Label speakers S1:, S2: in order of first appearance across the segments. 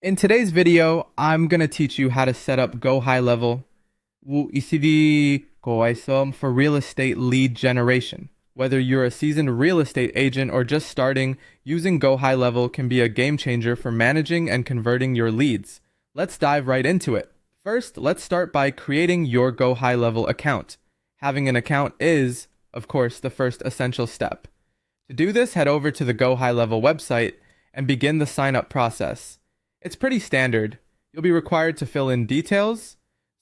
S1: In today's video, I'm going to teach you how to set up Gohighlevel ECD Gohighlevel for real estate lead generation. Whether you're a seasoned real estate agent or just starting, using Gohighlevel can be a game changer for managing and converting your leads. Let's dive right into it. First, let's start by creating your Gohighlevel account. Having an account is, of course, the first essential step. To do this, head over to the Gohighlevel website and begin the sign-up process. It's pretty standard. You'll be required to fill in details,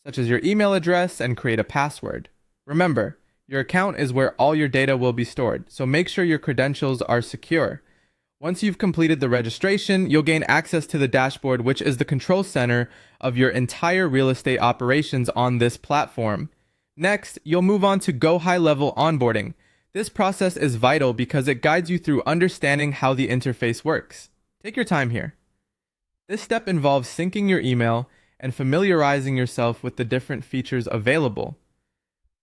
S1: such as your email address, and create a password. Remember, your account is where all your data will be stored, so make sure your credentials are secure. Once you've completed the registration, you'll gain access to the dashboard, which is the control center of your entire real estate operations on this platform. Next, you'll move on to Gohighlevel onboarding. This process is vital because it guides you through understanding how the interface works. Take your time here. This step involves syncing your email and familiarizing yourself with the different features available.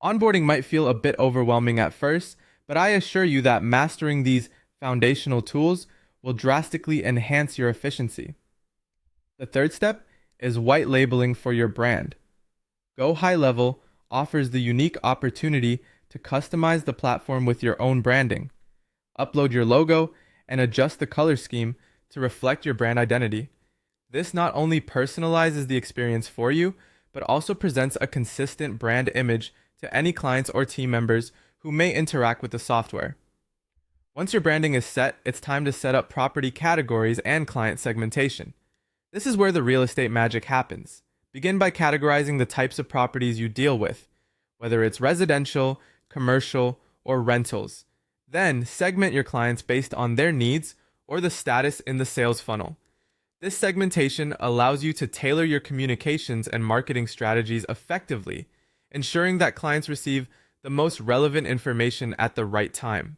S1: Onboarding might feel a bit overwhelming at first, but I assure you that mastering these foundational tools will drastically enhance your efficiency. The third step is white labeling for your brand. Gohighlevel offers the unique opportunity to customize the platform with your own branding. Upload your logo and adjust the color scheme to reflect your brand identity. This not only personalizes the experience for you, but also presents a consistent brand image to any clients or team members who may interact with the software. Once your branding is set, it's time to set up property categories and client segmentation. This is where the real estate magic happens. Begin by categorizing the types of properties you deal with, whether it's residential, commercial, or rentals. Then segment your clients based on their needs or the status in the sales funnel. This segmentation allows you to tailor your communications and marketing strategies effectively, ensuring that clients receive the most relevant information at the right time.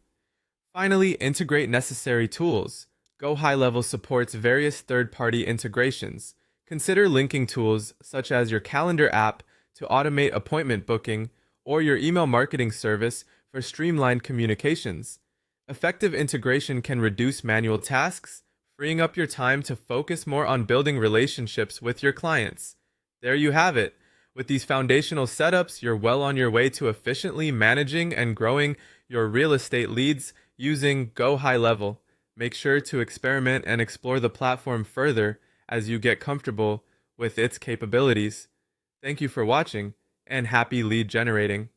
S1: Finally, integrate necessary tools. Gohighlevel supports various third-party integrations. Consider linking tools such as your calendar app to automate appointment booking or your email marketing service for streamlined communications. Effective integration can reduce manual tasks, freeing up your time to focus more on building relationships with your clients. There you have it. With these foundational setups, you're well on your way to efficiently managing and growing your real estate leads using Gohighlevel. Make sure to experiment and explore the platform further as you get comfortable with its capabilities. Thank you for watching, and happy lead generating.